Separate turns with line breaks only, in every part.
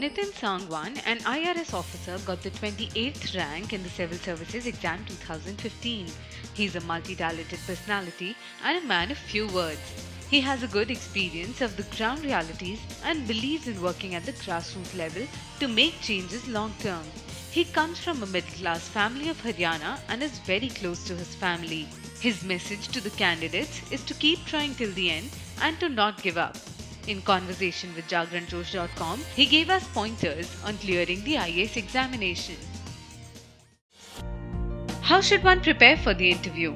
Nitin Sangwan, an IRS officer, got the 28th rank in the Civil Services Exam 2015. He's a multi-talented personality and a man of few words. He has a good experience of the ground realities and believes in working at the grassroots level to make changes long term. He comes from a middle-class family of Haryana and is very close to his family. His message to the candidates is to keep trying till the end and to not give up. In conversation with JagranJosh.com, he gave us pointers on clearing the IAS examination. How should one prepare for the interview?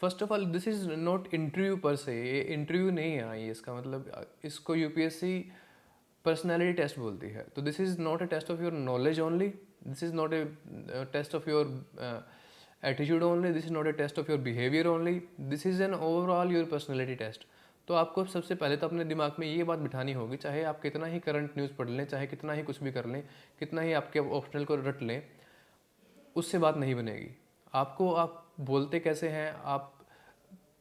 First of all this is not interview पर से, ये interview नहीं है आई इसका मतलब इसको UPSC personality test बोलती है. तो this is not a test of your knowledge only, this is not a test of your attitude only, this is not a test of your behaviour only, this is an overall your personality test. तो आपको सबसे पहले तो अपने दिमाग में ये बात बिठानी होगी, चाहे आप कितना ही करंट न्यूज़ पढ़ लें, चाहे कितना ही कुछ भी कर लें, कितना ही आपके ऑप्शनल को रट लें, उससे बात नहीं बनेगी. आपको आप बोलते कैसे हैं, आप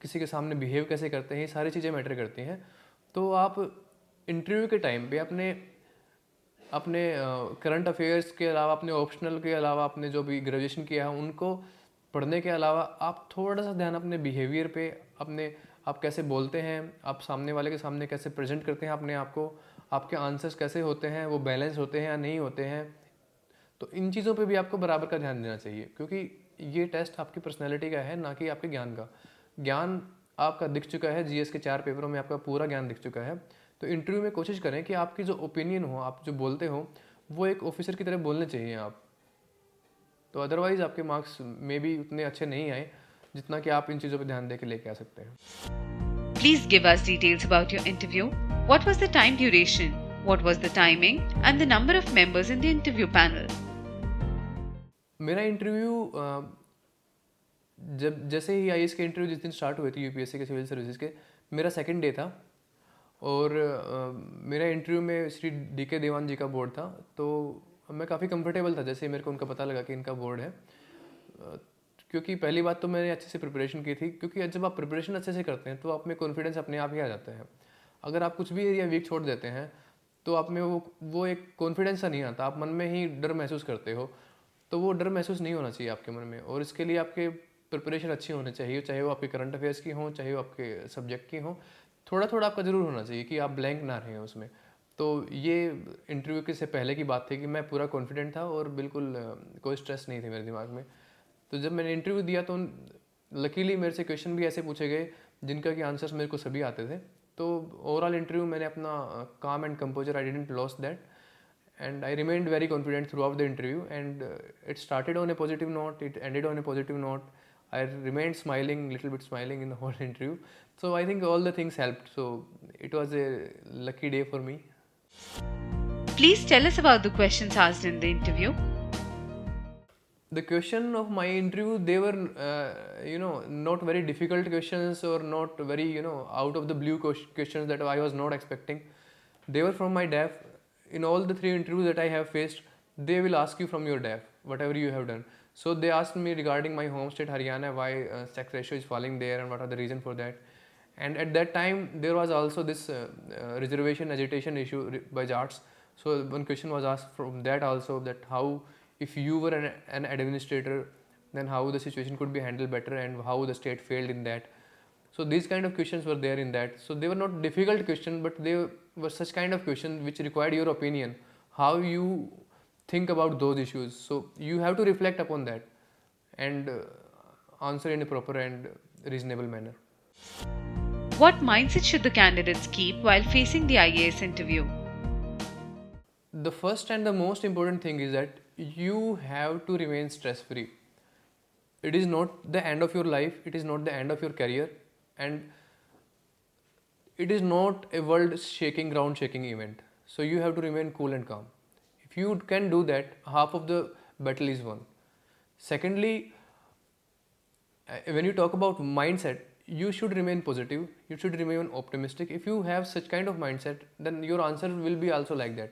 किसी के सामने बिहेव कैसे करते हैं, ये सारी चीज़ें मैटर करती हैं. तो आप इंटरव्यू के टाइम पे अपने अपने करंट अफेयर्स के अलावा, अपने ऑप्शनल के अलावा, आपने जो भी ग्रेजुएशन किया है उनको पढ़ने के अलावा आप थोड़ा सा ध्यान अपने बिहेवियर पे, अपने आप कैसे बोलते हैं, आप सामने वाले के सामने कैसे प्रेजेंट करते हैं अपने आप को, आपके आंसर्स कैसे होते हैं, वो बैलेंस होते हैं या नहीं होते हैं. तो इन चीज़ों पे भी आपको बराबर का ध्यान देना चाहिए, क्योंकि ये टेस्ट आपकी पर्सनैलिटी का है, ना कि आपके ज्ञान का. ज्ञान आपका दिख चुका है, जीएस के 4 पेपरों में आपका पूरा ज्ञान दिख चुका है. तो इंटरव्यू में कोशिश करें कि आपकी जो ओपिनियन हो, आप जो बोलते हो, वो एक ऑफिसर की तरह बोलने चाहिए आप. तो अदरवाइज़ आपके मार्क्स में भी उतने अच्छे नहीं आए जितना कि आप इन चीज़ों पर ध्यान दे के लेके आ सकते हैं.
Please give us details about your interview. What was the time duration? What was the timing? And the number of members in the interview panel?
मेरा इंटरव्यू जब जैसे ही आई के इंटरव्यू जिस दिन स्टार्ट हुए थे यूपीएससी के सिविल सर्विसेज के, मेरा सेकंड डे था. और मेरा इंटरव्यू में श्री डी के देवान जी का बोर्ड था. तो मैं काफ़ी कंफर्टेबल था जैसे ही मेरे को उनका पता लगा कि इनका बोर्ड है. क्योंकि पहली बात तो मैंने अच्छे से प्रिपरेशन की थी, क्योंकि जब आप प्रिपरेशन अच्छे से करते हैं तो आप में कॉन्फिडेंस अपने आप ही आ जाता है. अगर आप कुछ भी एरिया वीक छोड़ देते हैं तो आप में वो एक कॉन्फिडेंस सा नहीं आता, आप मन में ही डर महसूस करते हो. तो वो डर महसूस नहीं होना चाहिए आपके मन में, और इसके लिए आपके प्रिपरेशन अच्छी होनी चाहिए, चाहे वो आपके करंट अफेयर्स की हों, चाहे वो आपके सब्जेक्ट की हों. थोड़ा थोड़ा आपका ज़रूर होना चाहिए कि आप ब्लैंक ना रहें उसमें. तो ये इंटरव्यू के से पहले की बात थी कि मैं पूरा कॉन्फिडेंट था और बिल्कुल कोई स्ट्रेस नहीं थी मेरे दिमाग में. तो जब मैंने इंटरव्यू दिया तो लकीली मेरे से क्वेश्चन भी ऐसे पूछे गए जिनका कि आंसर्स मेरे को सभी आते थे. तो ओवरऑल इंटरव्यू मैंने अपना काम and composer, I didn't loss that, and I remained very confident throughout the interview, and it started on a positive note, it ended on a positive note. I remained smiling, little bit smiling in the whole interview. So I think all the things helped. So it was a lucky day for me.
Please tell us about the questions asked in the interview.
The question of my interview, they were not very difficult questions, or not very out of the blue questions that I was not expecting. They were from my DAF. In all the 3 interviews that I have faced, they will ask you from your DAF whatever you have done. So they asked me regarding my home state Haryana, why sex ratio is falling there and what are the reason for that. And at that time there was also this reservation agitation issue by JATS. So one question was asked from that also, that how, if you were an administrator, then how the situation could be handled better and how the state failed in that. So these kind of questions were there in that. So they were not difficult questions, but they were such kind of questions which required your opinion, how you think about those issues. So you have to reflect upon that and answer in a proper and reasonable manner.
What mindset should the candidates keep while facing the IAS interview?
The first and the most important thing is that you have to remain stress free. It is not the end of your life, it is not the end of your career, and it is not a world shaking, ground shaking event. So you have to remain cool and calm. If you can do that, half of the battle is won. Secondly, when you talk about mindset, you should remain positive, you should remain optimistic. If you have such kind of mindset, then your answer will be also like that.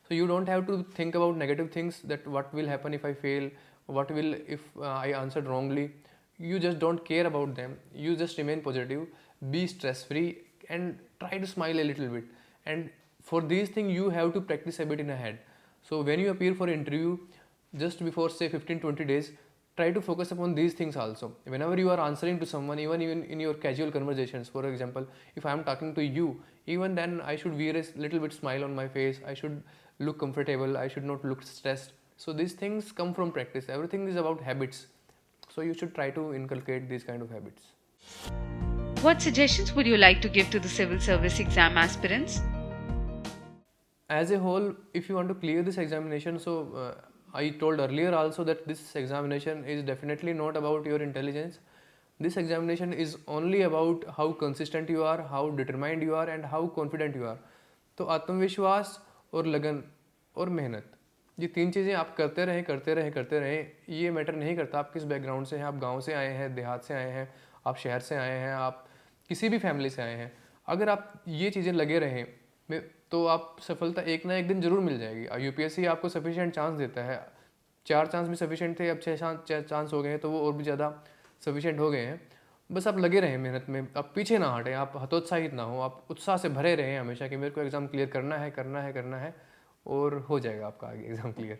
So you don't have to think about negative things, that what will happen if I fail, what will if I answered wrongly. You just don't care about them, you just remain positive, be stress free, and try to smile a little bit. And for these things you have to practice a bit in a head. So when you appear for interview, just before say 15-20 days, try to focus upon these things also. Whenever you are answering to someone, even in your casual conversations, for example, if I am talking to you, even then I should wear a little bit smile on my face, I should look comfortable, I should not look stressed. So these things come from practice. Everything is about habits. So you should try to inculcate these kind of habits.
What suggestions would you like to give to the civil service exam aspirants?
As a whole, if you want to clear this examination, so I told earlier also that this examination is definitely not about your intelligence. This examination is only about how consistent you are, how determined you are, and how confident you are. तो आत्मविश्वास और लगन और मेहनत, ये तीन चीज़ें आप करते रहें करते रहें करते रहें. ये मैटर नहीं करता आप किस बैकग्राउंड से हैं, आप गांव से आए हैं, देहात से आए हैं, आप शहर से आए हैं, आप किसी भी फैमिली से आए हैं. अगर आप ये चीज़ें लगे रहें तो आप सफलता एक ना एक दिन जरूर मिल जाएगी. यूपीएससी आपको सफिशिएंट चांस देता है. 4 चांस भी सफिशिएंट थे, अब 6 चांस हो गए हैं, तो वो और भी ज़्यादा सफिशिएंट हो गए हैं. बस आप लगे रहें मेहनत में, आप पीछे ना हटें, आप हतोत्साहित ना हो, आप उत्साह से भरे रहें हमेशा कि मेरे को एग्ज़ाम क्लियर करना है करना है करना है, और हो जाएगा आपका आगे एग्ज़ाम क्लियर.